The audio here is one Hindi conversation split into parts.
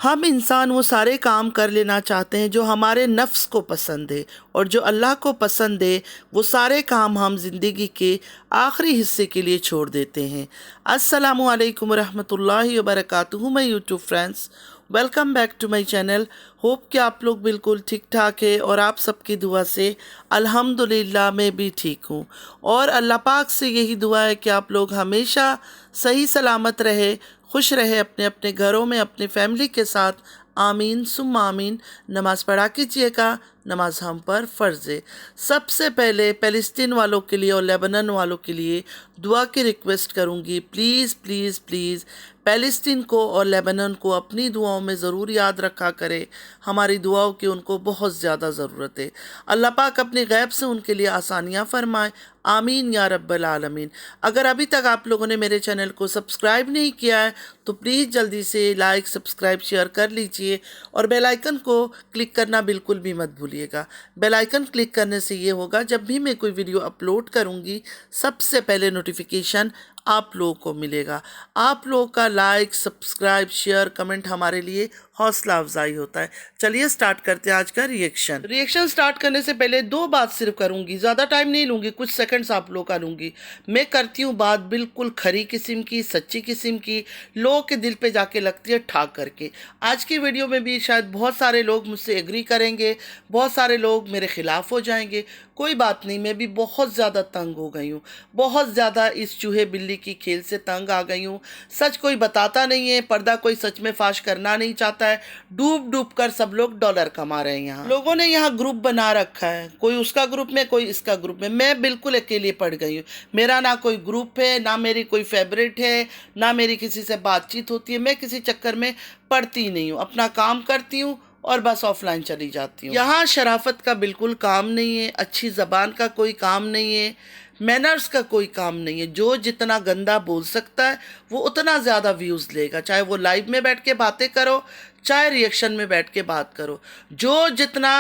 हम इंसान वो सारे काम कर लेना चाहते हैं जो हमारे नफ्स को पसंद है, और जो अल्लाह को पसंद है वो सारे काम हम ज़िंदगी के आखिरी हिस्से के लिए छोड़ देते हैं। अस्सलामु अलैकुम रहमतुल्लाहि व बरकातुहू। My YouTube friends, welcome back to my channel. Hope कि आप लोग बिल्कुल ठीक ठाक है और आप सबकी दुआ से अल्हम्दुलिल्लाह मैं भी ठीक हूँ। और अल्लाह पाक से यही दुआ है कि आप लोग हमेशा सही सलामत रहे, खुश रहे अपने अपने घरों में अपनी फैमिली के साथ। आमीन सुम्मा आमीन। नमाज पढ़ा कीजिएगा, नमाज हम पर फ़र्ज़ है। सबसे पहले फ़लस्तीन वालों के लिए और लेबनान वालों के लिए दुआ की रिक्वेस्ट करूँगी। प्लीज़ प्लीज़ प्लीज़ फ़लस्तीन को और लेबनान को अपनी दुआओं में ज़रूर याद रखा करें। हमारी दुआओं की उनको बहुत ज़्यादा ज़रूरत है। अल्लाह पाक अपने गैब से उनके लिए आसानियाँ फरमाए। आमीन या रब्बल आलमीन। अगर अभी तक आप लोगों ने मेरे चैनल को सब्सक्राइब नहीं किया है तो प्लीज़ जल्दी से लाइक, सब्सक्राइब, शेयर कर लीजिए और बेल आइकन को क्लिक करना बिल्कुल भी मत भूलिएगा। बेल आइकन क्लिक करने से ये होगा, जब भी मैं कोई वीडियो अपलोड करूँगी सबसे पहले नोटिफिकेशन आप लोगों को मिलेगा। आप लोगों का लाइक, सब्सक्राइब, शेयर, कमेंट हमारे लिए हौसला अफजाई होता है। चलिए स्टार्ट करते हैं आज का रिएक्शन स्टार्ट करने से पहले दो बात सिर्फ करूंगी, ज़्यादा टाइम नहीं लूँगी, कुछ सेकंड्स आप लोग का लूँगी। मैं करती हूँ बात बिल्कुल खरी किस्म की, सच्ची किस्म की, लोगों के दिल पे जाके लगती है ठाक करके। आज की वीडियो में भी शायद बहुत सारे लोग मुझसे एग्री करेंगे, बहुत सारे लोग मेरे ख़िलाफ़ हो जाएंगे। कोई बात नहीं, मैं भी बहुत ज़्यादा तंग हो गई हूँ, बहुत ज़्यादा इस चूहे बिल्ली की खेल से तंग आ गई हूँ। सच कोई बताता नहीं है, पर्दा कोई सच में फाश करना नहीं चाहता है। डूब डूब कर सब लोग डॉलर कमा रहे हैं। यहाँ लोगों ने यहाँ ग्रुप बना रखा है, कोई उसका ग्रुप में, कोई इसका ग्रुप में। मैं बिल्कुल अकेले पड़ गई हूँ। मेरा ना कोई ग्रुप है, ना मेरी कोई फेवरेट है, ना मेरी किसी से बातचीत होती है। मैं किसी चक्कर में पड़ती नहीं हूँ, अपना काम करती हूँ और बस ऑफलाइन चली जाती हूँ। यहाँ शराफत का बिल्कुल काम नहीं है, अच्छी ज़बान का कोई काम नहीं है, मैनर्स का कोई काम नहीं है। जो जितना गंदा बोल सकता है वो उतना ज़्यादा व्यूज़ लेगा, चाहे वो लाइव में बैठ के बातें करो, चाहे रिएक्शन में बैठ के बात करो। जो जितना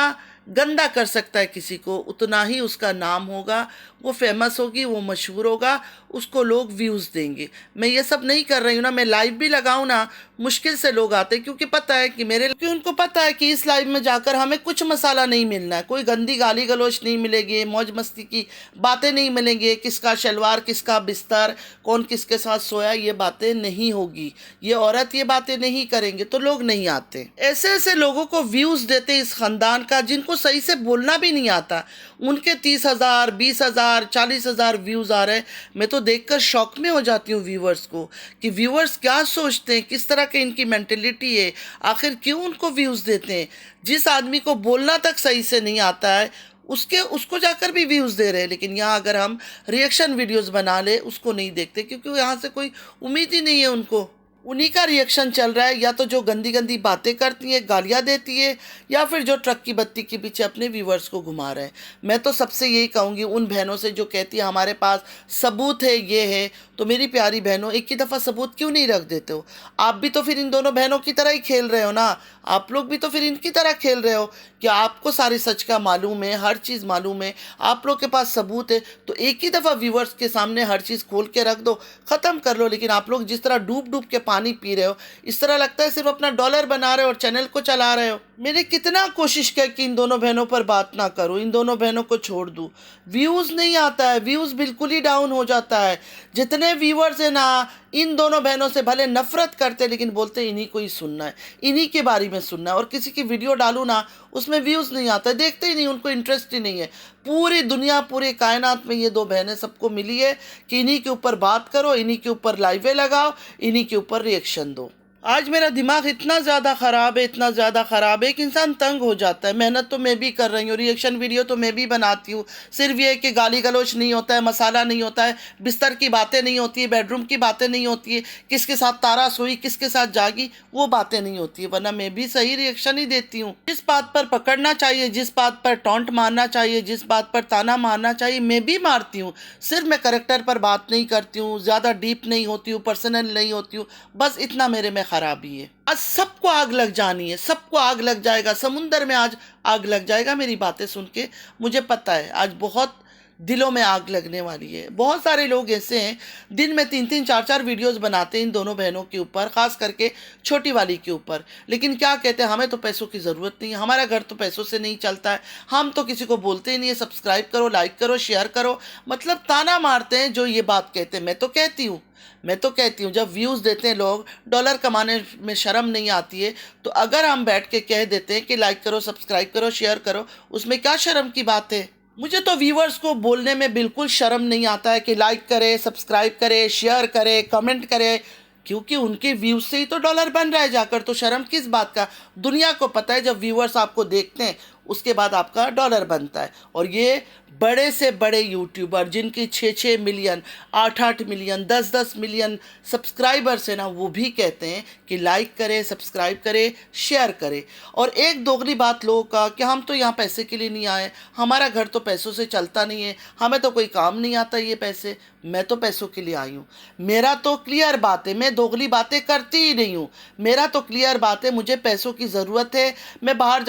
गंदा कर सकता है किसी को, उतना ही उसका नाम होगा, वो फेमस होगी, वो मशहूर होगा, उसको लोग व्यूज़ देंगे। मैं ये सब नहीं कर रही हूँ ना, मैं लाइव भी लगाऊँ ना, मुश्किल से लोग आते हैं, क्योंकि पता है कि उनको पता है कि इस लाइव में जाकर हमें कुछ मसाला नहीं मिलना है, कोई गंदी गाली गलोच नहीं मिलेगी, मौज मस्ती की बातें नहीं मिलेंगे, किसका शलवार, किसका बिस्तर, कौन किसके साथ सोया, ये बातें नहीं होगी, ये औरत ये बातें नहीं करेंगे, तो लोग नहीं आते। ऐसे ऐसे लोगों को व्यूज़ देते इस ख़ानदान का, जिनको सही से बोलना भी नहीं आता, उनके 30,000, 20,000, 40,000 व्यूज़ आ रहे हैं। मैं तो देखकर शौक में हो जाती हूँ व्यूवर्स को, कि व्यूवर्स क्या सोचते हैं, किस तरह के इनकी मेंटेलिटी है, आखिर क्यों उनको व्यूज़ देते हैं। जिस आदमी को बोलना तक सही से नहीं आता है उसको जाकर भी व्यूज़ दे रहे हैं। लेकिन यहाँ अगर हम रिएक्शन वीडियोस बना ले, उसको नहीं देखते, क्योंकि यहाँ से कोई उम्मीद ही नहीं है उनको। उन्हीं का रिएक्शन चल रहा है, या तो जो गंदी गंदी बातें करती है, गालियाँ देती है, या फिर जो ट्रक की बत्ती के पीछे अपने व्यूवर्स को घुमा रहे हैं। मैं तो सबसे यही कहूँगी उन बहनों से जो कहती है हमारे पास सबूत है, ये है, तो मेरी प्यारी बहनों, एक ही दफ़ा सबूत क्यों नहीं रख देते हो? आप भी तो फिर इन दोनों बहनों की तरह ही खेल रहे हो ना, आप लोग भी तो फिर इनकी तरह खेल रहे हो कि आपको सारी सच का मालूम है, हर चीज़ मालूम है, आप लोग के पास सबूत है, तो एक ही दफ़ा व्यूवर्स के सामने हर चीज़ खोल के रख दो, ख़त्म कर लो। लेकिन आप लोग जिस तरह डूब डूब के पानी पी रहे हो, इस तरह लगता है सिर्फ अपना डॉलर बना रहे हो और चैनल को चला रहे हो। मैंने कितना कोशिश किया कि इन दोनों बहनों पर बात ना करूं, इन दोनों बहनों को छोड़ दूं, व्यूज़ नहीं आता है, व्यूज़ बिल्कुल ही डाउन हो जाता है। जितने व्यूवर्स हैं ना, इन दोनों बहनों से भले नफरत करते, लेकिन बोलते इन्हीं को ही सुनना है, इन्हीं के बारे में सुनना है। और किसी की वीडियो डालूँ ना, उसमें व्यूज़ नहीं आता है, देखते ही नहीं, उनको इंटरेस्ट ही नहीं है। पूरी दुनिया, पूरी कायनात में ये दो बहनें सबको मिली है कि इन्हीं के ऊपर बात करो, इन्हीं के ऊपर लाइवें लगाओ, इन्हीं के ऊपर रिएक्शन दो। आज मेरा दिमाग इतना ज़्यादा ख़राब है, इतना ज़्यादा ख़राब है कि इंसान तंग हो जाता है। मेहनत तो मैं भी कर रही हूँ, रिएक्शन वीडियो तो मैं भी बनाती हूँ, सिर्फ ये कि गाली गलोच नहीं होता है, मसाला नहीं होता है, बिस्तर की बातें नहीं होती है, बेडरूम की बातें नहीं होती है, किसके साथ तारा सोई, किसके साथ जागी, वो बातें नहीं होती है। वरना मैं भी सही रिएक्शन ही देती हूँ। जिस बात पर पकड़ना चाहिए, जिस बात पर टॉन्ट मारना चाहिए, जिस बात पर ताना मारना चाहिए, मैं भी मारती हूँ। सिर्फ मैं करेक्टर पर बात नहीं करती हूँ, ज़्यादा डीप नहीं होती हूँ, पर्सनल नहीं होती हूँ, बस इतना मेरे में खराबी है। आज सबको आग लग जानी है, सबको आग लग जाएगा, समुंदर में आज आग लग जाएगा मेरी बातें सुन के। मुझे पता है आज बहुत दिलों में आग लगने वाली है। बहुत सारे लोग ऐसे हैं दिन में 3-3 4-4 वीडियोस बनाते हैं इन दोनों बहनों के ऊपर, ख़ास करके छोटी वाली के ऊपर, लेकिन क्या कहते हैं, हमें तो पैसों की ज़रूरत नहीं है, हमारा घर तो पैसों से नहीं चलता है, हम तो किसी को बोलते ही नहीं है सब्सक्राइब करो, लाइक करो, शेयर करो, मतलब ताना मारते हैं जो ये बात कहते हैं। मैं तो कहती हूँ जब व्यूज़ देते हैं लोग, डॉलर कमाने में शर्म नहीं आती है, तो अगर हम बैठ के कह देते हैं कि लाइक करो, सब्सक्राइब करो, शेयर करो, उसमें क्या शर्म की बात है। मुझे तो व्यूअर्स को बोलने में बिल्कुल शर्म नहीं आता है कि लाइक करे, सब्सक्राइब करे, शेयर करे, कमेंट करे, क्योंकि उनके व्यूज़ से ही तो डॉलर बन रहा है जाकर, तो शर्म किस बात का। दुनिया को पता है जब व्यूअर्स आपको देखते हैं उसके बाद आपका डॉलर बनता है। और ये बड़े से बड़े यूट्यूबर जिनकी 6-6 मिलियन, 8-8 मिलियन, 10-10 मिलियन सब्सक्राइबर्स हैं ना, वो भी कहते हैं कि लाइक करें, सब्सक्राइब करें, शेयर करें। और एक दोगली बात लोगों का कि हम तो यहाँ पैसे के लिए नहीं आए, हमारा घर तो पैसों से चलता नहीं है, हमें तो कोई काम नहीं आता ये पैसे। मैं तो पैसों के लिए आई हूँ, मेरा तो क्लियर बात है, मैं दोगली बातें करती ही नहीं हूँ। मेरा तो क्लियर बात है, मुझे पैसों की ज़रूरत है, मैं बाहर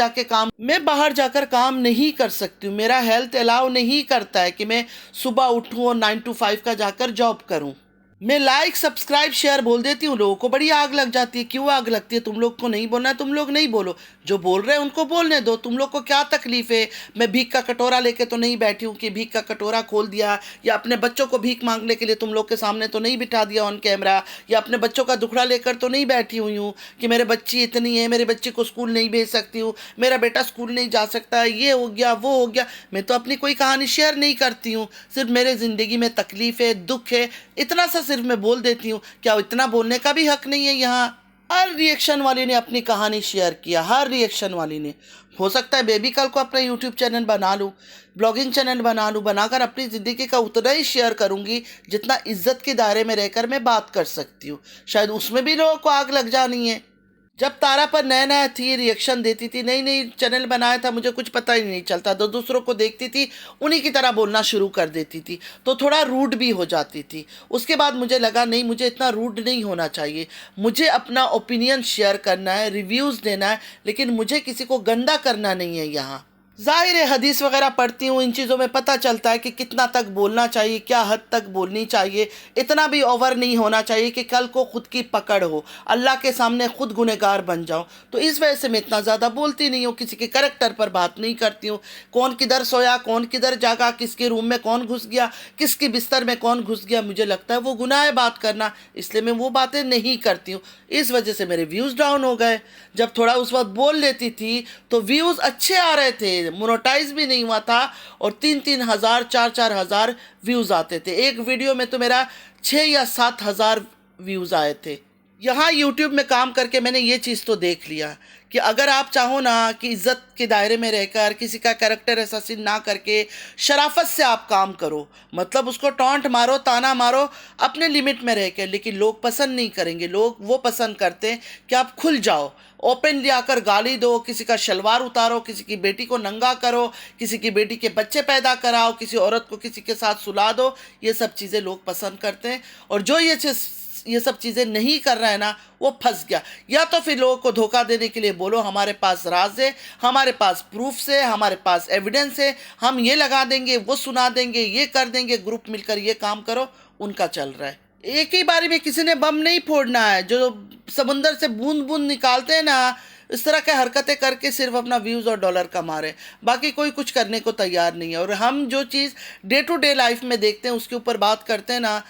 जाकर काम नहीं कर सकती हूँ, मेरा हेल्थ अलाउ नहीं करता है कि मैं सुबह उठूँ और 9 to 5 का जाकर जॉब करूँ। मैं लाइक, सब्सक्राइब, शेयर बोल देती हूँ, लोगों को बड़ी आग लग जाती है। क्यों आग लगती है? तुम लोग को नहीं बोलना है, तुम लोग नहीं बोलो, जो बोल रहे हैं उनको बोलने दो, तुम लोग को क्या तकलीफ है। मैं भीख का कटोरा लेके तो नहीं बैठी हूँ कि भीख का कटोरा खोल दिया, या अपने बच्चों को भीख मांगने के लिए तुम लोग के सामने तो नहीं बिठा दिया ऑन कैमरा, या अपने बच्चों का दुखड़ा लेकर तो नहीं बैठी हुई हूँ कि मेरे बच्ची इतनी है, मेरे बच्चे को स्कूल नहीं भेज सकती हूँ, मेरा बेटा स्कूल नहीं जा सकता, ये हो गया, वो हो गया। मैं तो अपनी कोई कहानी शेयर नहीं करती हूँ, सिर्फ मेरे ज़िंदगी में तकलीफ है, दुख है, इतना सा सिर्फ मैं बोल देती हूँ। क्या इतना बोलने का भी हक नहीं है यहाँ? हर रिएक्शन वाली ने अपनी कहानी शेयर किया, हर रिएक्शन वाली ने। हो सकता है मैं भी कल को अपना यूट्यूब चैनल बना लूँ, ब्लॉगिंग चैनल बना लूँ, बनाकर अपनी ज़िंदगी का उतना ही शेयर करूँगी जितना इज्जत के दायरे में रहकर मैं बात कर सकती हूँ। शायद उसमें भी लोगों को आग लग जानी है। जब तारा पर नया नया थी, रिएक्शन देती थी, नई नई चैनल बनाया था, मुझे कुछ पता ही नहीं चलता, तो दूसरों को देखती थी, उन्हीं की तरह बोलना शुरू कर देती थी, तो थोड़ा रूड भी हो जाती थी। उसके बाद मुझे लगा नहीं, मुझे इतना रूड नहीं होना चाहिए, मुझे अपना ओपिनियन शेयर करना है, रिव्यूज़ देना है, लेकिन मुझे किसी को गंदा करना नहीं है यहाँ। ज़ाहिर है हदीस वगैरह पढ़ती हूँ, इन चीज़ों में पता चलता है कि कितना तक बोलना चाहिए, क्या हद तक बोलनी चाहिए। इतना भी ओवर नहीं होना चाहिए कि कल को खुद की पकड़ हो, अल्लाह के सामने खुद गुनहगार बन जाऊँ। तो इस वजह से मैं इतना ज़्यादा बोलती नहीं हूँ, किसी के करैक्टर पर बात नहीं करती हूँ। कौन किधर सोया, कौन किधर जागा, किसके रूम में कौन घुस गया, किसके बिस्तर में कौन घुस गया, मुझे लगता है वो गुनाह है बात करना, इसलिए मैं वो बातें नहीं करती हूँ। इस वजह से मेरे व्यूज़ डाउन हो गए। जब थोड़ा उस वक्त बोल लेती थी तो व्यूज़ अच्छे आ रहे थे, मोनेटाइज भी नहीं हुआ था, और 3-3 हज़ार, 4-4 हज़ार व्यूज़ आते थे। एक वीडियो में तो मेरा 6 या 7 हज़ार व्यूज़ आए थे। यहाँ यूट्यूब में काम करके मैंने ये चीज़ तो देख लिया कि अगर आप चाहो ना कि इज़्ज़त के दायरे में रहकर, किसी का कैरेक्टर असैसिन ना करके, शराफत से आप काम करो, मतलब उसको टॉन्ट मारो, ताना मारो, अपने लिमिट में रह के, लेकिन लोग पसंद नहीं करेंगे। लोग वो पसंद करते हैं कि आप खुल जाओ, ओपनली आकर गाली दो, किसी का शलवार उतारो, किसी की बेटी को नंगा करो, किसी की बेटी के बच्चे पैदा कराओ, किसी औरत को किसी के साथ सुला दो। ये सब चीज़ें लोग पसंद करते हैं, और जो ये सब चीज़ें नहीं कर रहा है ना, वो फंस गया। या तो फिर लोगों को धोखा देने के लिए बोलो हमारे पास राज है, हमारे पास प्रूफ है, हमारे पास एविडेंस है, हम ये लगा देंगे, वो सुना देंगे, ये कर देंगे, ग्रुप मिलकर ये काम करो, उनका चल रहा है। एक ही बारी में किसी ने बम नहीं फोड़ना है। जो समंदर से बूंद बूंद निकालते हैं ना, इस तरह के हरकतें करके सिर्फ अपना व्यूज़ और डॉलर कमा रहे हैं, बाकी कोई कुछ करने को तैयार नहीं है। और हम जो चीज़ डे टू डे लाइफ में देखते हैं उसके ऊपर बात करते हैं ना,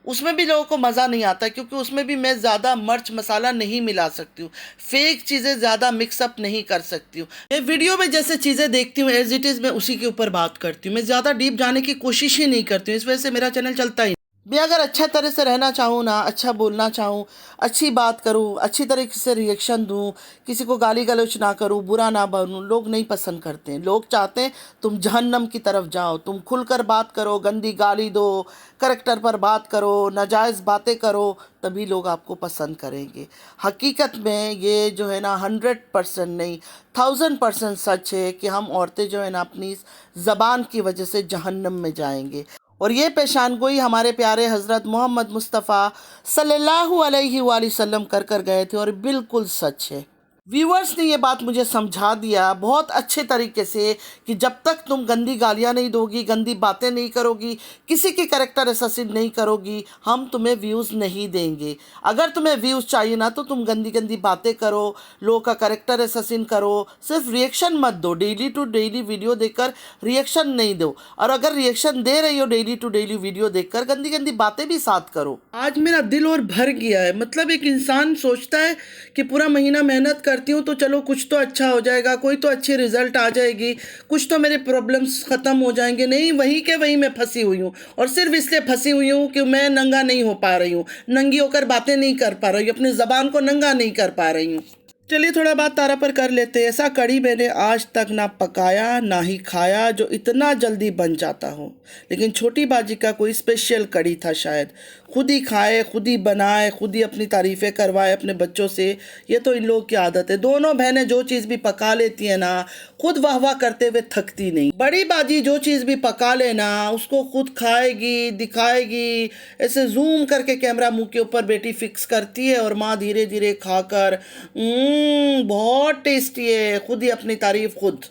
उसमें भी लोगों को मज़ा नहीं आता, क्योंकि उसमें भी मैं ज़्यादा मिर्च मसाला नहीं मिला सकती हूँ, फेक चीज़ें ज़्यादा मिक्सअप नहीं कर सकती हूँ। मैं वीडियो में जैसे चीज़ें देखती हूँ एज इट इज़ मैं उसी के ऊपर बात करती हूँ, मैं ज़्यादा डीप जाने की कोशिश ही नहीं करती हूँ। इस वजह से मेरा चैनल चलता ही। मैं अगर अच्छा तरह से रहना चाहूँ ना, अच्छा बोलना चाहूँ, अच्छी बात करूँ, अच्छी तरीके से रिएक्शन दूँ, किसी को गाली गलौच ना करूँ, बुरा ना बनूँ, लोग नहीं पसंद करते हैं। लोग चाहते हैं तुम जहन्नम की तरफ जाओ, तुम खुलकर बात करो, गंदी गाली दो, करैक्टर पर बात करो, नाजायज़ बातें करो, तभी लोग आपको पसंद करेंगे। हकीकत में ये जो है ना 100% नहीं 1000% सच है कि हम औरतें जो है ना अपनी ज़बान की वजह से जहन्नम में जाएंगे। और ये पेशानगोई हमारे प्यारे हज़रत मोहम्मद मुस्तफ़ा सल्लल्लाहु अलैहि वसल्लम कर गए थे, और बिल्कुल सच है। व्यूअर्स ने ये बात मुझे समझा दिया बहुत अच्छे तरीके से कि जब तक तुम गंदी गालियाँ नहीं दोगी, गंदी बातें नहीं करोगी, किसी की कैरेक्टर असैसिन नहीं करोगी, हम तुम्हें व्यूज़ नहीं देंगे। अगर तुम्हें व्यूज़ चाहिए ना तो तुम गंदी गंदी बातें करो, लोगों का कैरेक्टर असैसिन करो, सिर्फ रिएक्शन मत दो। डेली टू डेली वीडियो देखकर रिएक्शन नहीं दो, और अगर रिएक्शन दे रही हो डेली टू डेली वीडियो देखकर, गंदी गंदी बातें भी साथ करो। आज मेरा दिल और भर गया है। मतलब एक इंसान सोचता है कि पूरा महीना मेहनत करती हूँ तो चलो कुछ तो अच्छा हो जाएगा, कोई तो अच्छी रिजल्ट आ जाएगी, कुछ तो मेरे प्रॉब्लम्स ख़त्म हो जाएंगे। नहीं, वहीं के वहीं मैं फंसी हुई हूँ, और सिर्फ इसलिए फंसी हुई हूँ कि मैं नंगा नहीं हो पा रही हूँ, नंगी होकर बातें नहीं कर पा रही हूँ, अपनी ज़बान को नंगा नहीं कर पा रही हूँ। चलिए थोड़ा बात तारा पर कर लेते हैं। ऐसा कड़ी मैंने आज तक ना पकाया ना ही खाया जो इतना जल्दी बन जाता हो, लेकिन छोटी बाजी का कोई स्पेशल कड़ी था शायद। खुद ही खाए, खुद ही बनाए, खुद ही अपनी तारीफ़ें करवाए अपने बच्चों से। ये तो इन लोगों की आदत है। दोनों बहनें जो चीज़ भी पका लेती है ना, खुद वाह वाह करते हुए थकती नहीं। बड़ी बाजी जो चीज़ भी पका लेना उसको खुद खाएगी, दिखाएगी, ऐसे जूम करके कैमरा मुंह के ऊपर बेटी फिक्स करती है, और माँ धीरे धीरे खाकर बहुत टेस्टी है, खुद ही अपनी तारीफ खुद।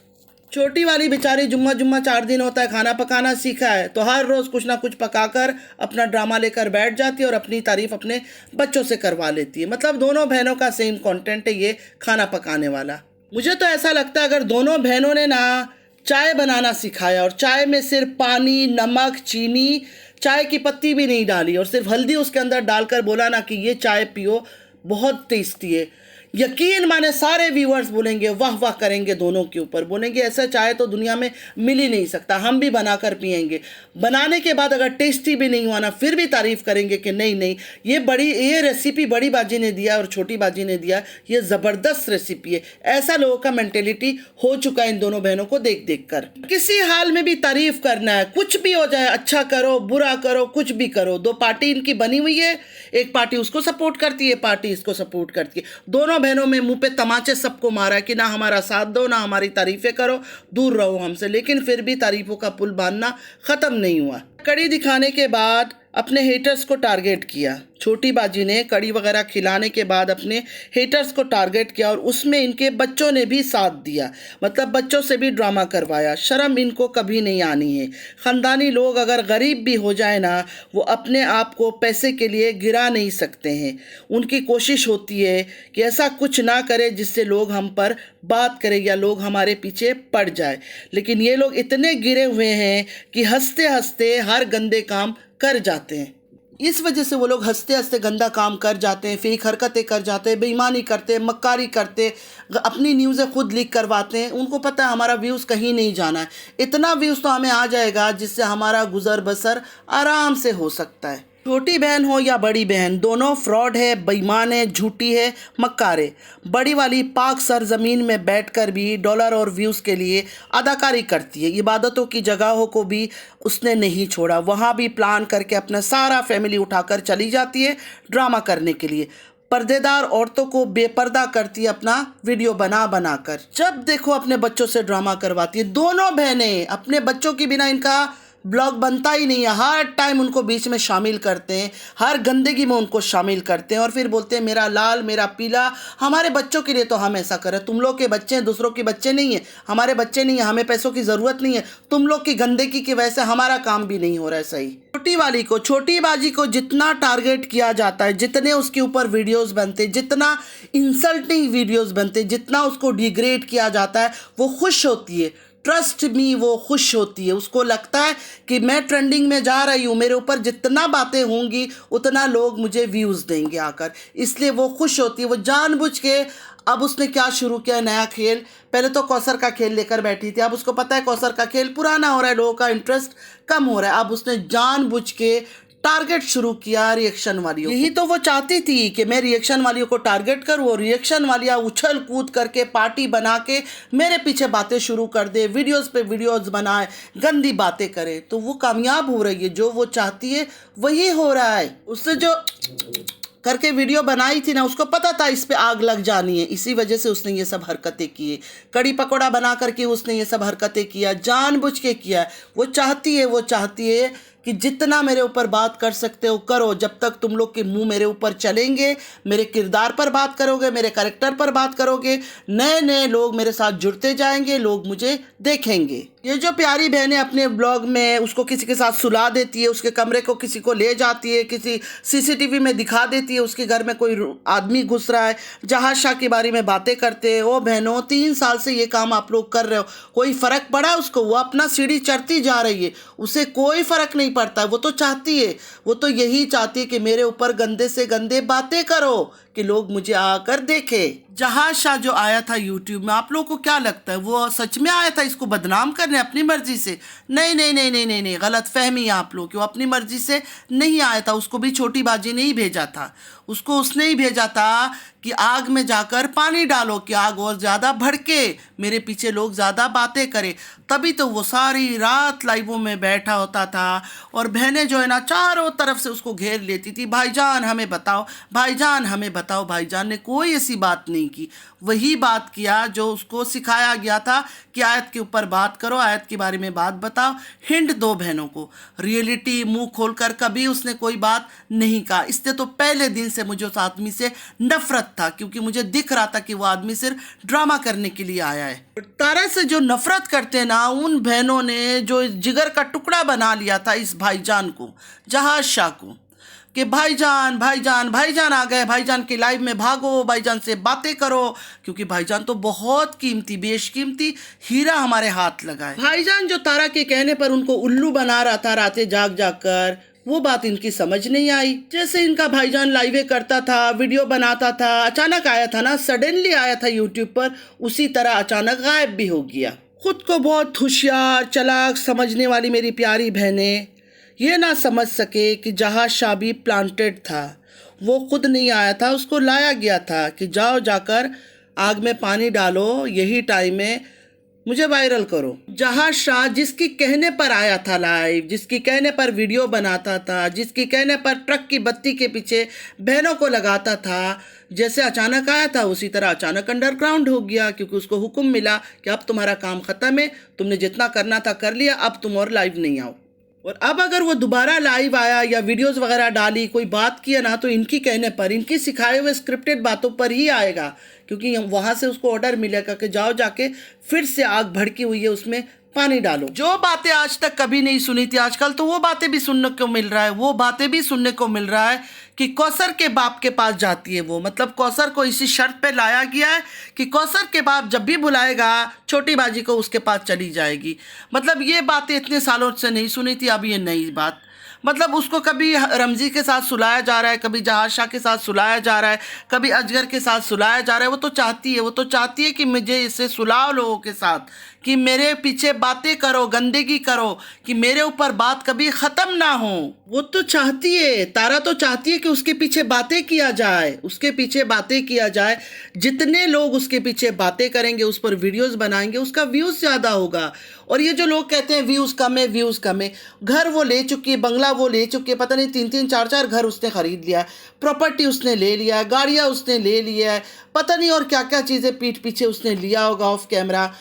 छोटी वाली बेचारी जुम्मा जुम्मा 4 दिन होता है खाना पकाना सीखा है, तो हर रोज़ कुछ ना कुछ पकाकर अपना ड्रामा लेकर बैठ जाती है और अपनी तारीफ अपने बच्चों से करवा लेती है। मतलब दोनों बहनों का सेम कंटेंट है ये खाना पकाने वाला। मुझे तो ऐसा लगता है अगर दोनों बहनों ने ना चाय बनाना सिखाया, और चाय में सिर्फ पानी, नमक, चीनी, चाय की पत्ती भी नहीं डाली, और सिर्फ हल्दी उसके अंदर डालकर बोला ना कि ये चाय पियो, बहुत टेस्टी है, यकीन माने सारे व्यूअर्स बोलेंगे, वाह वाह करेंगे दोनों के ऊपर, बोलेंगे ऐसा चाय तो दुनिया में मिल ही नहीं सकता, हम भी बनाकर पियेंगे। बनाने के बाद अगर टेस्टी भी नहीं हुआ ना, फिर भी तारीफ़ करेंगे कि नहीं नहीं ये रेसिपी बड़ी बाजी ने दिया और छोटी बाजी ने दिया, ये ज़बरदस्त रेसिपी है। ऐसा लोगों का मेंटेलिटी हो चुका है इन दोनों बहनों को देख देख कर। किसी हाल में भी तारीफ़ करना है, कुछ भी हो जाए, अच्छा करो बुरा करो कुछ भी करो। दो पार्टी इनकी बनी हुई है, एक पार्टी उसको सपोर्ट करती है, पार्टी इसको सपोर्ट करती है। दोनों बहनों में मुंह पे तमाचे सबको मारा कि ना हमारा साथ दो, ना हमारी तारीफ़ें करो, दूर रहो हमसे, लेकिन फिर भी तारीफ़ों का पुल बांधना ख़त्म नहीं हुआ। कड़ी दिखाने के बाद अपने हेटर्स को टारगेट किया। छोटी बाजी ने कड़ी वगैरह खिलाने के बाद अपने हेटर्स को टारगेट किया, और उसमें इनके बच्चों ने भी साथ दिया। मतलब बच्चों से भी ड्रामा करवाया। शर्म इनको कभी नहीं आनी है। ख़ानदानी लोग अगर गरीब भी हो जाए ना, वो अपने आप को पैसे के लिए गिरा नहीं सकते हैं। उनकी कोशिश होती है कि ऐसा कुछ ना करे जिससे लोग हम पर बात करें या लोग हमारे पीछे पड़ जाए। लेकिन ये लोग इतने गिरे हुए हैं कि हंसते हंसते हर गंदे काम कर जाते हैं। इस वजह से वो लोग हंसते हंसते गंदा काम कर जाते हैं, फेक हरकतें कर जाते हैं, बेईमानी करते हैं, मक्कारी करते, अपनी न्यूज़ें खुद लीक करवाते हैं। उनको पता है हमारा व्यूज़ कहीं नहीं जाना है, इतना व्यूज़ तो हमें आ जाएगा जिससे हमारा गुजर बसर आराम से हो सकता है। छोटी बहन हो या बड़ी बहन, दोनों फ्रॉड है, बेईमान है, झूठी है, मक्कारे। बड़ी वाली पाक सरजमीन में बैठकर भी डॉलर और व्यूज़ के लिए अदाकारी करती है। इबादतों की जगहों को भी उसने नहीं छोड़ा, वहाँ भी प्लान करके अपना सारा फैमिली उठाकर चली जाती है ड्रामा करने के लिए। पर्देदार औरतों को बेपर्दा करती है अपना वीडियो बना बना कर। जब देखो अपने बच्चों से ड्रामा करवाती है। दोनों बहनें अपने बच्चों के बिना इनका ब्लॉग बनता ही नहीं है। हर टाइम उनको बीच में शामिल करते हैं, हर गंदगी में उनको शामिल करते हैं, और फिर बोलते हैं मेरा लाल मेरा पीला, हमारे बच्चों के लिए तो हम ऐसा करें। तुम लोग के बच्चे हैं, दूसरों के बच्चे नहीं हैं, हमारे बच्चे नहीं हैं, हमें पैसों की ज़रूरत नहीं है। तुम लोग की गंदगी की वजह से हमारा काम भी नहीं हो रहा है सही। छोटी वाली को, छोटी बाजी को जितना टारगेट किया जाता है, जितने उसके ऊपर वीडियोस बनते, जितना इंसल्टिंग वीडियोस बनते, जितना उसको डिग्रेड किया जाता है, वो खुश होती है। ट्रस्ट मी, वो खुश होती है। उसको लगता है कि मैं ट्रेंडिंग में जा रही हूँ, मेरे ऊपर जितना बातें होंगी उतना लोग मुझे व्यूज़ देंगे आकर, इसलिए वो खुश होती है। वो जानबूझ के, अब उसने क्या शुरू किया नया खेल, पहले तो कौसर का खेल लेकर बैठी थी, अब उसको पता है कौसर का खेल पुराना हो रहा है, लोगों का इंटरेस्ट कम हो रहा है, अब उसने जानबूझ के टारगेट शुरू किया रिएक्शन वालियों। यही तो वो चाहती थी कि मैं रिएक्शन वालियों को टारगेट करूँ, और रिएक्शन वालियाँ उछल कूद करके पार्टी बना के मेरे पीछे बातें शुरू कर दे, वीडियोस पे वीडियोस बनाए, गंदी बातें करे। तो वो कामयाब हो रही है, जो वो चाहती है वही हो रहा है। उससे जो करके वीडियो बनाई थी ना, उसको पता था इस पे आग लग जानी है, इसी वजह से उसने ये सब हरकतें की है। कड़ी पकौड़ा बना करके उसने ये सब हरकतें किया, जानबूझ के किया। वो चाहती है कि जितना मेरे ऊपर बात कर सकते हो करो, जब तक तुम लोग के मुंह मेरे ऊपर चलेंगे, मेरे किरदार पर बात करोगे, मेरे कैरेक्टर पर बात करोगे, नए नए लोग मेरे साथ जुड़ते जाएंगे, लोग मुझे देखेंगे। ये जो प्यारी बहनें अपने ब्लॉग में उसको किसी के साथ सुला देती है, उसके कमरे को किसी को ले जाती है, किसी सीसीटीवी में दिखा देती है उसके घर में कोई आदमी घुस रहा है, जहाज शाह के बारे में बातें करते हैं। ओ बहनों, 3 साल से ये काम आप लोग कर रहे हो, कोई फ़र्क पड़ा उसको? वो अपना सीढ़ी चढ़ती जा रही है, उसे कोई फ़र्क नहीं पड़ता है। वो तो चाहती है, वो तो यही चाहती है कि मेरे ऊपर गंदे से गंदे बातें करो, कि लोग मुझे आकर देखें। जहाज शाह जो आया था यूट्यूब में, आप लोगों को क्या लगता है वो सच में आया था इसको बदनाम करने अपनी मर्जी से? नहीं नहीं नहीं नहीं नहीं नहीं, गलत फहमी है आप लोग की। वो अपनी मर्जी से नहीं आया था, उसको भी छोटी बाजी ने ही भेजा था। उसको उसने ही भेजा था कि आग में जाकर पानी डालो, कि आग और ज़्यादा भड़के, मेरे पीछे लोग ज़्यादा बातें करें। तभी तो वो सारी रात लाइवों में बैठा होता था और बहनें जो है ना चारों तरफ से उसको घेर लेती थी, भाईजान हमें बताओ, भाईजान हमें बताओ। भाईजान ने कोई ऐसी बात नहीं की, वही बात किया जो उसको सिखाया गया था कि आयत के ऊपर बात करो, आयत के बारे में बात बताओ। हिंट दो बहनों को, रियलिटी मुंह खोलकर कभी उसने कोई बात नहीं कहा। इससे तो पहले दिन से मुझे उस आदमी से नफरत था, क्योंकि मुझे दिख रहा था कि वो आदमी सिर्फ ड्रामा करने के लिए आया है। तारा से जो नफरत करते हैं ना, उन बहनों ने जो जिगर का टुकड़ा बना लिया था इस भाईजान को, जहाज शाह को, कि भाईजान भाईजान भाईजान आ गए, भाईजान के लाइव में भागो, भाईजान से बातें करो, क्योंकि भाईजान तो बहुत कीमती, बेशकीमती हीरा हमारे हाथ लगा है। भाईजान जो तारा के कहने पर उनको उल्लू बना रहा था रातें जाग जाग कर, वो बात इनकी समझ नहीं आई। जैसे इनका भाईजान लाइवे करता था, वीडियो बनाता था, अचानक आया था ना, सडनली आया था यूट्यूब पर, उसी तरह अचानक गायब भी हो गया। खुद को बहुत होशियार चालाक समझने वाली मेरी प्यारी बहनें ये ना समझ सके कि जहाज शाह भी प्लांटेड था। वो खुद नहीं आया था, उसको लाया गया था कि जाओ जाकर आग में पानी डालो, यही टाइम है, मुझे वायरल करो। जहाज शाह जिसकी कहने पर आया था लाइव, जिसकी कहने पर वीडियो बनाता था, जिसकी कहने पर ट्रक की बत्ती के पीछे बहनों को लगाता था, जैसे अचानक आया था उसी तरह अचानक अंडरग्राउंड हो गया, क्योंकि उसको हुक्म मिला कि अब तुम्हारा काम ख़त्म है, तुमने जितना करना था कर लिया, अब तुम और लाइव नहीं आओ। और अब अगर वो दोबारा लाइव आया या वीडियोस वगैरह डाली, कोई बात किया ना, तो इनकी कहने पर, इनकी सिखाए हुए स्क्रिप्टेड बातों पर ही आएगा, क्योंकि वहाँ से उसको ऑर्डर मिलेगा कि जाओ जाके फिर से आग भड़की हुई है उसमें पानी डालो। जो बातें आज तक कभी नहीं सुनी थी, आजकल तो वो बातें भी सुनने को मिल रहा है। वो बातें भी सुनने को मिल रहा है कि कौसर के बाप के पास जाती है वो, मतलब कौसर को इसी शर्त पे लाया गया है कि कौसर के बाप जब भी बुलाएगा छोटी बाजी को उसके पास चली जाएगी। मतलब ये बातें इतने सालों से नहीं सुनी थी, अब ये नई बात। मतलब उसको कभी रमज़ी के साथ सुलाया जा रहा है, कभी जहाज शाह के साथ सुलाया जा रहा है, कभी अजगर के साथ सुलाया जा रहा है। वो तो चाहती है कि मुझे इससे सुलाओ लोगों के साथ, कि मेरे पीछे बातें करो, गंदगी करो, कि मेरे ऊपर बात कभी ख़त्म ना हो। वो तो चाहती है, तारा तो चाहती है कि उसके पीछे बातें किया जाए, उसके पीछे बातें किया जाए। जितने लोग उसके पीछे बातें करेंगे, उस पर वीडियोस बनाएंगे, उसका व्यूज़ ज़्यादा होगा। और ये जो लोग कहते हैं व्यूज़ कम है, व्यूज़ कम है, घर वो ले चुकी है, बंगला वो ले चुकी है, पता नहीं 3-3 4-4 घर उसने ख़रीद लिया है, प्रॉपर्टी उसने ले लिया है, गाड़ियाँ उसने ले लिया है, पता नहीं और क्या क्या चीज़ें पीठ पीछे उसने लिया होगा ऑफ कैमरा।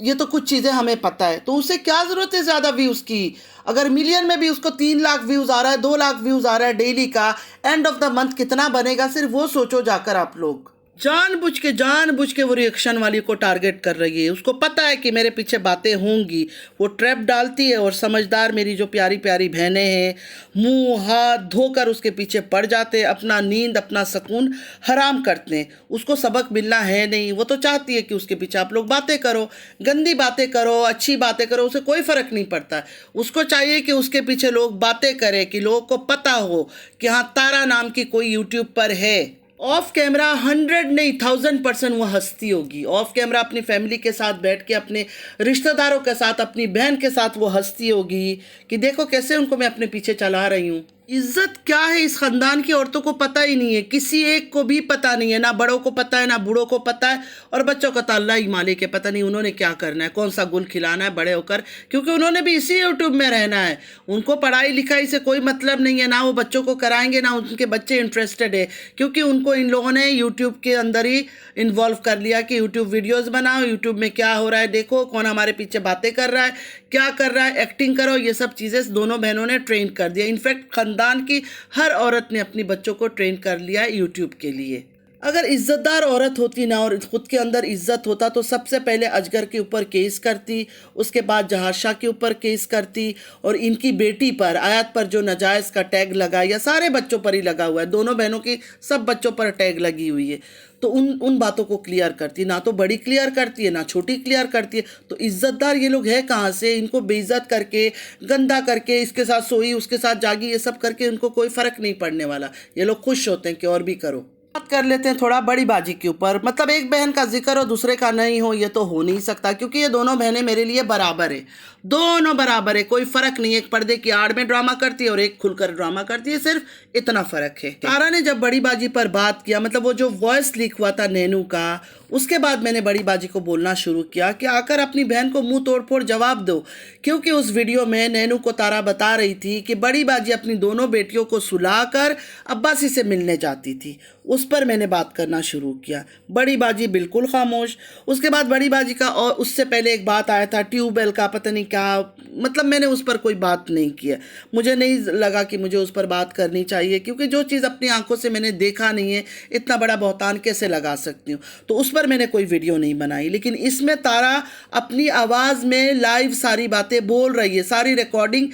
ये तो कुछ चीज़ें हमें पता है, तो उसे क्या ज़रूरत है ज़्यादा व्यूज़ की? अगर मिलियन में भी उसको 3 लाख व्यूज़ आ रहा है, 2 लाख व्यूज़ आ रहा है डेली का, एंड ऑफ द मंथ कितना बनेगा सिर्फ वो सोचो जाकर आप लोग। जानबूझ के वो रिएक्शन वाली को टारगेट कर रही है। उसको पता है कि मेरे पीछे बातें होंगी, वो ट्रैप डालती है। और समझदार मेरी जो प्यारी प्यारी बहनें हैं, मुंह हाथ धोकर उसके पीछे पड़ जाते हैं, अपना नींद अपना सुकून हराम करते हैं। उसको सबक मिलना है नहीं, वो तो चाहती है कि उसके पीछे आप लोग बातें करो, गंदी बातें करो, अच्छी बातें करो, उसे कोई फ़र्क नहीं पड़ता। उसको चाहिए कि उसके पीछे लोग बातें करें, कि लोगों को पता हो कि हाँ तारा नाम की कोई यूट्यूब पर है। ऑफ कैमरा 100 नहीं 1000% वो हंसती होगी। ऑफ कैमरा अपनी फैमिली के साथ बैठ के, अपने रिश्तेदारों के साथ, अपनी बहन के साथ वो हंसती होगी कि देखो कैसे उनको मैं अपने पीछे चला रही हूँ। इज्जत क्या है इस खानदान की औरतों को पता ही नहीं है, किसी एक को भी पता नहीं है, ना बड़ों को पता है ना बूढ़ों को पता है, और बच्चों का तो अल्लाह ही मालिक है, पता नहीं उन्होंने क्या करना है, कौन सा गुल खिलाना है बड़े होकर, क्योंकि उन्होंने भी इसी यूट्यूब में रहना है। उनको पढ़ाई लिखाई से कोई मतलब नहीं है, ना वो बच्चों को कराएंगे ना उनके बच्चे इंटरेस्टेड है, क्योंकि उनको इन लोगों ने यूट्यूब के अंदर ही इन्वॉल्व कर लिया कि यूट्यूब वीडियोज़ बनाओ, यूट्यूब में क्या हो रहा है देखो, कौन हमारे पीछे बातें कर रहा है, क्या कर रहा है, एक्टिंग करो, ये सब चीज़ें दोनों बहनों ने ट्रेन कर दिया। इनफैक्ट ख़ानदान की हर औरत ने अपनी बच्चों को ट्रेन कर लिया है यूट्यूब के लिए। अगर इज्जतदार औरत होती ना और खुद के अंदर इज्जत होता तो सबसे पहले अजगर के ऊपर केस करती, उसके बाद जहाज शाह के ऊपर केस करती, और इनकी बेटी पर आयत पर जो नाजायज़ का टैग लगा, या सारे बच्चों पर ही लगा हुआ है, दोनों बहनों की सब बच्चों पर टैग लगी हुई है, तो उन बातों को क्लियर करती। ना तो बड़ी क्लियर करती है ना छोटी क्लियर करती है। तो इज्जतदार ये लोग है कहाँ से? इनको बेइज्जत करके, गंदा करके, इसके साथ सोई उसके साथ जागी, ये सब करके उनको कोई फ़र्क नहीं पड़ने वाला। ये लोग खुश होते हैं कि और भी करो। बात कर लेते हैं थोड़ा बड़ी बाजी के ऊपर। मतलब एक बहन का जिक्र हो दूसरे का नहीं हो, ये तो हो नहीं सकता, क्योंकि ये दोनों बहनें मेरे लिए बराबर है, दोनों बराबर है, कोई फ़र्क नहीं है। एक पर्दे की आड़ में ड्रामा करती है और एक खुलकर ड्रामा करती है, सिर्फ इतना फ़र्क है। तारा ने जब बड़ी बाजी पर बात किया, मतलब वो जो वॉइस लीक हुआ था नैनू का, उसके बाद मैंने बड़ी बाजी को बोलना शुरू किया कि आकर अपनी बहन को मुंह तोड़ फोड़ जवाब दो, क्योंकि उस वीडियो में नैनू को तारा बता रही थी कि बड़ी बाजी अपनी दोनों बेटियों को सुलाकर अब्बासी से मिलने जाती थी। उस पर मैंने बात करना शुरू किया, बड़ी बाजी बिल्कुल खामोश। उसके बाद बड़ी बाजी का, और उससे पहले एक बात आया था ट्यूबवेल का, पता नहीं क्या, मतलब मैंने उस पर कोई बात नहीं किया, मुझे नहीं लगा कि मुझे उस पर बात करनी चाहिए, क्योंकि जो चीज़ अपनी आंखों से मैंने देखा नहीं है, इतना बड़ा बहतान कैसे लगा सकती हूँ, तो उस पर मैंने कोई वीडियो नहीं बनाई। लेकिन इसमें तारा अपनी आवाज़ में लाइव सारी बातें बोल रही है, सारी रिकॉर्डिंग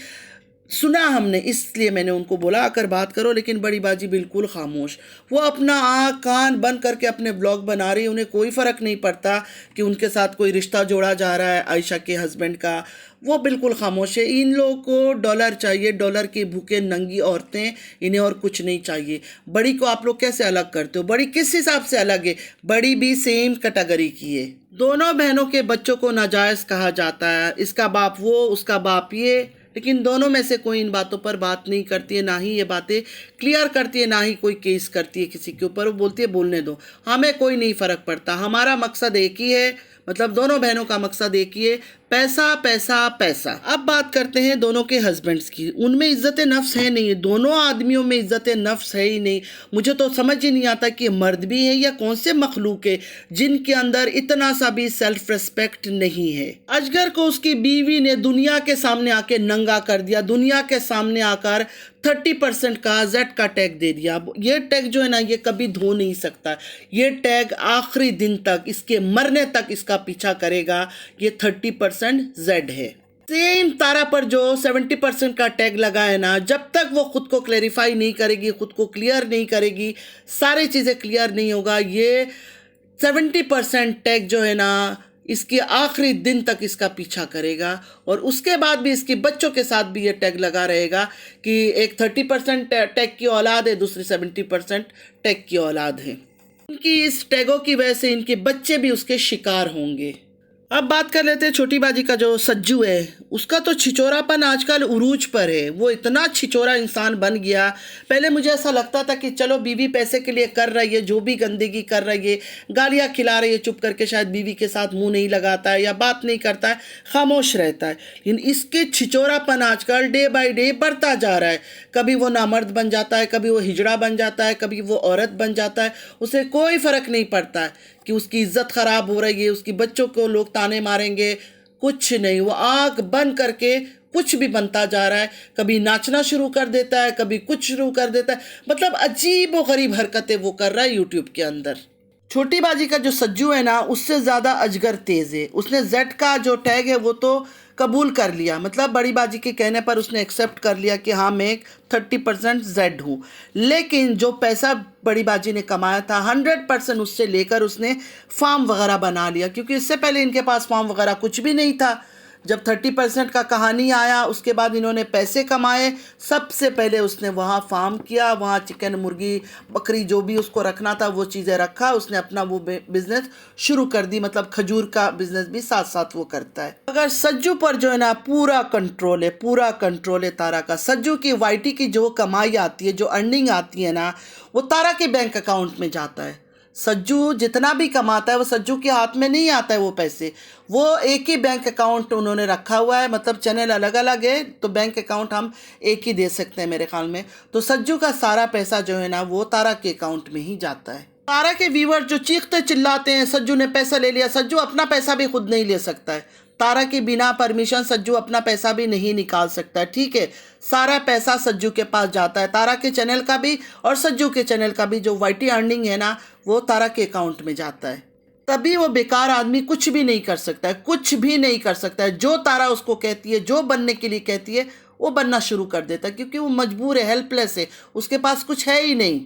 सुना हमने, इसलिए मैंने उनको बोला आकर बात करो। लेकिन बड़ी बाजी बिल्कुल खामोश, वो अपना आँख कान बंद करके अपने ब्लॉग बना रही है। उन्हें कोई फ़र्क नहीं पड़ता कि उनके साथ कोई रिश्ता जोड़ा जा रहा है आयशा के हस्बैंड का, वो बिल्कुल खामोश है। इन लोगों को डॉलर चाहिए, डॉलर की भूखे नंगी औरतें, इन्हें और कुछ नहीं चाहिए। बड़ी को आप लोग कैसे अलग करते हो? बड़ी किस हिसाब से अलग है? बड़ी भी सेम कैटेगरी की है। दोनों बहनों के बच्चों को नाजायज़ कहा जाता है, इसका बाप वो उसका बाप ये, लेकिन दोनों में से कोई इन बातों पर बात नहीं करती है, ना ही ये बातें क्लियर करती है, ना ही कोई केस करती है किसी के ऊपर। वो बोलती है बोलने दो, हमें कोई नहीं फ़र्क पड़ता, हमारा मकसद एक ही है, मतलब दोनों बहनों का मकसद एक ही है, पैसा पैसा पैसा। अब बात करते हैं दोनों के हस्बैंड्स की। उनमें इज्जत नफ्स है नहीं, दोनों आदमियों में इज्जत नफ्स है ही नहीं। मुझे तो समझ ही नहीं आता कि मर्द भी है या कौन से मखलूक है जिनके अंदर इतना सा भी सेल्फ रिस्पेक्ट नहीं है। अजगर को उसकी बीवी ने दुनिया के सामने आके नंगा कर दिया, दुनिया के सामने आकर 30% का जेड का टैग दे दिया। ये टैग जो है ना, ये कभी धो नहीं सकता, ये टैग आखिरी दिन तक, इसके मरने तक इसका पीछा करेगा। ये 30% जेड है। सेम तारा पर जो 70% का टैग लगा है ना, जब तक वो खुद को क्लैरिफाई नहीं करेगी, खुद को क्लियर नहीं करेगी, सारी चीज़ें क्लियर नहीं होगा, ये 70% टैग जो है ना, इसके आखिरी दिन तक इसका पीछा करेगा। और उसके बाद भी इसके बच्चों के साथ भी ये टैग लगा रहेगा कि एक 30% टैग की औलाद है, दूसरी 70% टैग की औलाद है। इनकी इस टैगों की वजह से इनके बच्चे भी उसके शिकार होंगे। अब बात कर लेते हैं छोटी बाजी का जो सज्जू है, उसका तो छिचोरापन आजकल उरूज पर है। वो इतना छिचोरा इंसान बन गया। पहले मुझे ऐसा लगता था कि चलो बीवी पैसे के लिए कर रही है, जो भी गंदगी कर रही है, गालियाँ खिला रही है, चुप करके शायद बीवी के साथ मुंह नहीं लगाता है या बात नहीं करता है, खामोश रहता है। लेकिन इसके छिचोरापन आजकल डे बाय डे बढ़ता जा रहा है। कभी वो नामर्द बन जाता है, कभी वो हिजड़ा बन जाता है, कभी वो औरत बन जाता है, उसे कोई फ़र्क नहीं पड़ता है कि उसकी इज्जत ख़राब हो रही है, उसकी बच्चों को लोग ताने मारेंगे, कुछ नहीं। वो आँख बंद करके कुछ भी बनता जा रहा है। कभी नाचना शुरू कर देता है, कभी कुछ शुरू कर देता है, मतलब अजीब व गरीब हरकतें वो कर रहा है यूट्यूब के अंदर। छोटी बाजी का जो सज्जू है ना, उससे ज़्यादा अजगर तेज़ है। उसने जेड का जो टैग है वो तो कबूल कर लिया, मतलब बड़ी बाजी के कहने पर उसने एक्सेप्ट कर लिया कि हाँ मैं 30% जेड हूँ। लेकिन जो पैसा बड़ी बाजी ने कमाया था 100% उससे लेकर उसने फार्म वगैरह बना लिया, क्योंकि इससे पहले इनके पास फार्म वगैरह कुछ भी नहीं था। जब 30% का कहानी आया उसके बाद इन्होंने पैसे कमाए। सबसे पहले उसने वहाँ फार्म किया, वहाँ चिकन, मुर्गी, बकरी जो भी उसको रखना था वो चीज़ें रखा। उसने अपना वो बिज़नेस शुरू कर दी, मतलब खजूर का बिज़नेस भी साथ साथ वो करता है। अगर सज्जू पर जो है ना पूरा कंट्रोल है, पूरा कंट्रोल है तारा का। सज्जू की वाईटी की जो कमाई आती है, जो अर्निंग आती है ना, वो तारा के बैंक अकाउंट में जाता है। सज्जू जितना भी कमाता है वो सज्जू के हाथ में नहीं आता है वो पैसे। वो एक ही बैंक अकाउंट उन्होंने रखा हुआ है, मतलब चैनल अलग अलग है तो बैंक अकाउंट हम एक ही दे सकते हैं मेरे ख्याल में। तो सज्जू का सारा पैसा जो है ना वो तारा के अकाउंट में ही जाता है। तारा के व्यूअर जो चीखते चिल्लाते हैं सज्जू ने पैसा ले लिया, सज्जू अपना पैसा भी खुद नहीं ले सकता है। तारा के बिना परमिशन सज्जू अपना पैसा भी नहीं निकाल सकता है, ठीक है। सारा पैसा सज्जू के पास जाता है, तारा के चैनल का भी और सज्जू के चैनल का भी। जो वाईटी अर्निंग है ना वो तारा के अकाउंट में जाता है। तभी वो बेकार आदमी कुछ भी नहीं कर सकता है, कुछ भी नहीं कर सकता है। जो तारा उसको कहती है, जो बनने के लिए कहती है वो बनना शुरू कर देता है, क्योंकि वो मजबूर है, हेल्पलेस है, उसके पास कुछ है ही नहीं।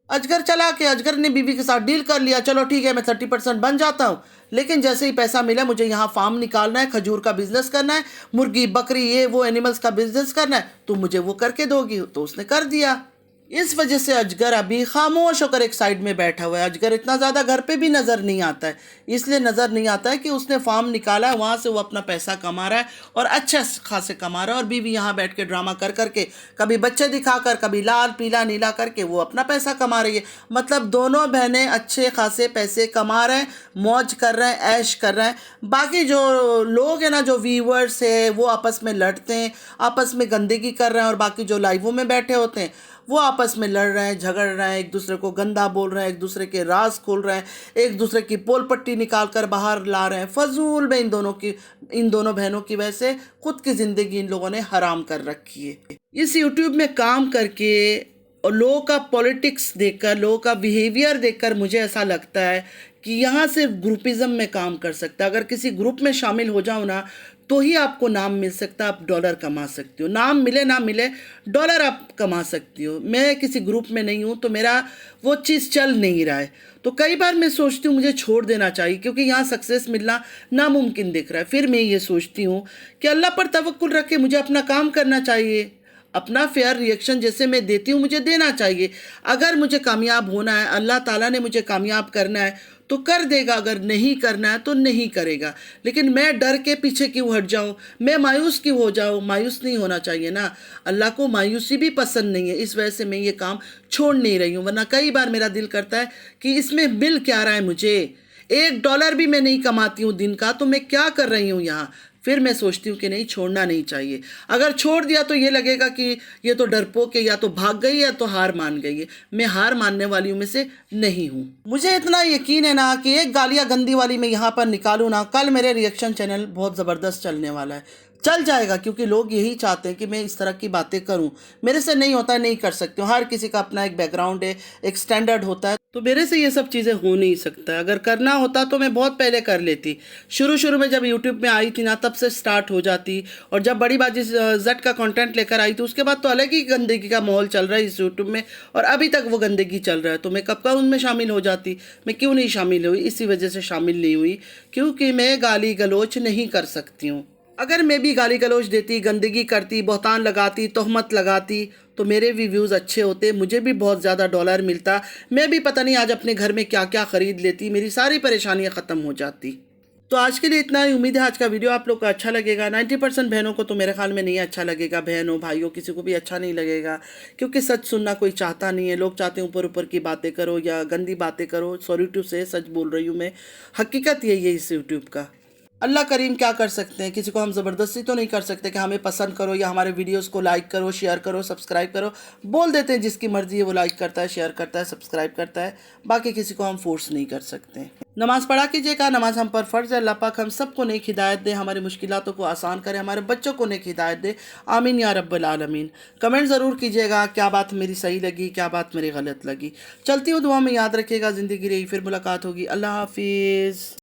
अजगर चला के अजगर ने बीवी के साथ डील कर लिया, चलो ठीक है मैं 30% बन जाता हूँ, लेकिन जैसे ही पैसा मिला मुझे यहाँ फार्म निकालना है, खजूर का बिजनेस करना है, मुर्गी बकरी ये वो एनिमल्स का बिजनेस करना है, तुम मुझे वो करके दोगी। तो उसने कर दिया। इस वजह से अजगर अभी खामोश होकर एक साइड में बैठा हुआ है। अजगर इतना ज़्यादा घर पे भी नज़र नहीं आता है, इसलिए नज़र नहीं आता है कि उसने फार्म निकाला है, वहाँ से वो अपना पैसा कमा रहा है और अच्छे खासे कमा रहा है। और बीवी यहाँ बैठ के ड्रामा कर करके, कभी बच्चे दिखाकर, कभी लाल पीला नीला करके वो अपना पैसा कमा रही है। मतलब दोनों बहनें अच्छे खासे पैसे कमा रहे हैं, मौज कर रहे हैं, ऐश कर रहे हैं। बाकी जो लोग हैं ना, जो व्यूअर्स है, वो आपस में लड़ते हैं, आपस में गंदगी कर रहे हैं। और बाकी जो लाइवों में बैठे होते हैं वो आपस में लड़ रहे हैं, झगड़ रहे हैं, एक दूसरे को गंदा बोल रहे हैं, एक दूसरे के राज खोल रहे हैं, एक दूसरे की पोल पट्टी निकाल कर बाहर ला रहे हैं। फजूल में इन दोनों बहनों की वजह से खुद की ज़िंदगी इन लोगों ने हराम कर रखी है। इस यूट्यूब में काम करके और लोगों का पॉलिटिक्स देखकर, लोगों का बिहेवियर देखकर मुझे ऐसा लगता है कि यहाँ से ग्रुपिज़म में काम कर सकता है। अगर किसी ग्रुप में शामिल हो जाओ ना तो ही आपको नाम मिल सकता है, आप डॉलर कमा सकते हो। नाम मिले ना मिले, डॉलर आप कमा सकती हो। मैं किसी ग्रुप में नहीं हूँ तो मेरा वो चीज़ चल नहीं रहा है। तो कई बार मैं सोचती हूँ मुझे छोड़ देना चाहिए, क्योंकि यहाँ सक्सेस मिलना नामुमकिन दिख रहा है। फिर मैं ये सोचती हूँ कि अल्लाह पर तवक्कुल रख के मुझे अपना काम करना चाहिए। अपना फेयर रिएक्शन जैसे मैं देती हूँ मुझे देना चाहिए। अगर मुझे कामयाब होना है, अल्लाह ताला ने मुझे कामयाब करना है तो कर देगा, अगर नहीं करना है तो नहीं करेगा। लेकिन मैं डर के पीछे क्यों हट जाऊँ, मैं मायूस क्यों हो जाऊँ? मायूस नहीं होना चाहिए ना, अल्लाह को मायूसी भी पसंद नहीं है। इस वजह से मैं ये काम छोड़ नहीं रही हूँ। वरना कई बार मेरा दिल करता है कि इसमें मिल क्या रहा है मुझे, $1 भी मैं नहीं कमाती हूँ दिन का, तो मैं क्या कर रही हूँ यहाँ। फिर मैं सोचती हूँ कि नहीं, छोड़ना नहीं चाहिए। अगर छोड़ दिया तो ये लगेगा कि ये तो डरपोक है, या तो भाग गई है या तो हार मान गई है। मैं हार मानने वाली में से नहीं हूँ। मुझे इतना यकीन है ना कि एक गालियाँ गंदी वाली मैं यहाँ पर निकालूँ ना, कल मेरे रिएक्शन चैनल बहुत ज़बरदस्त चलने वाला है, चल जाएगा। क्योंकि लोग यही चाहते हैं कि मैं इस तरह की बातें करूं। मेरे से नहीं होता है, नहीं कर सकती हूँ। हर किसी का अपना एक बैकग्राउंड है, एक स्टैंडर्ड होता है, तो मेरे से ये सब चीज़ें हो नहीं सकता। अगर करना होता तो मैं बहुत पहले कर लेती। शुरू में जब यूट्यूब में आई थी ना तब से स्टार्ट हो जाती। और जब बड़ी बाजी जट का कंटेंट लेकर आई थी उसके बाद तो अलग ही गंदगी का माहौल चल रहा है इस यूट्यूब में, और अभी तक वो गंदगी चल रहा है। तो मैं कब का उनमें शामिल हो जाती। मैं क्यों नहीं शामिल हुई? इसी वजह से शामिल नहीं हुई क्योंकि मैं गाली गलोच नहीं कर सकती हूँ। अगर मैं भी गाली गलौज देती, गंदगी करती, बहतान लगाती, तोहमत लगाती तो मेरे भी व्यूज़ अच्छे होते, मुझे भी बहुत ज़्यादा डॉलर मिलता, मैं भी पता नहीं आज अपने घर में क्या क्या ख़रीद लेती, मेरी सारी परेशानियां ख़त्म हो जाती। तो आज के लिए इतना ही। उम्मीद है आज का वीडियो आप लोग को अच्छा लगेगा। 90% बहनों को तो मेरे ख्याल में नहीं अच्छा लगेगा, बहनों भाइयों किसी को भी अच्छा नहीं लगेगा, क्योंकि सच सुनना कोई चाहता नहीं है। लोग चाहते हैं ऊपर ऊपर की बातें करो या गंदी बातें करो। सॉरी टू से, सच बोल रही हूँ मैं, हकीकत यही है इस यूट्यूब का। अल्लाह करीम क्या कर सकते हैं, किसी को हम ज़बरदस्ती तो नहीं कर सकते कि हमें पसंद करो या हमारे वीडियोस को लाइक करो, शेयर करो, सब्सक्राइब करो। बोल देते हैं जिसकी मर्ज़ी है वो लाइक करता है, शेयर करता है, सब्सक्राइब करता है। बाकी किसी को हम फोर्स नहीं कर सकते। नमाज़ पढ़ा कीजिएगा, नमाज हम पर फ़र्ज़ है। अल्लाह पाक हम सबको नेक हिदायत दे, हमारी मुश्किलातों को आसान करे, हमारे बच्चों को नेक हिदायत दे। आमीन या रब्बल आलमीन। कमेंट ज़रूर कीजिएगा क्या बात मेरी सही लगी, क्या बात मेरी गलत लगी। चलती हूँ, दुआ में याद रखिएगा। ज़िंदगी रही, फिर मुलाकात होगी। अल्लाह हाफिज़।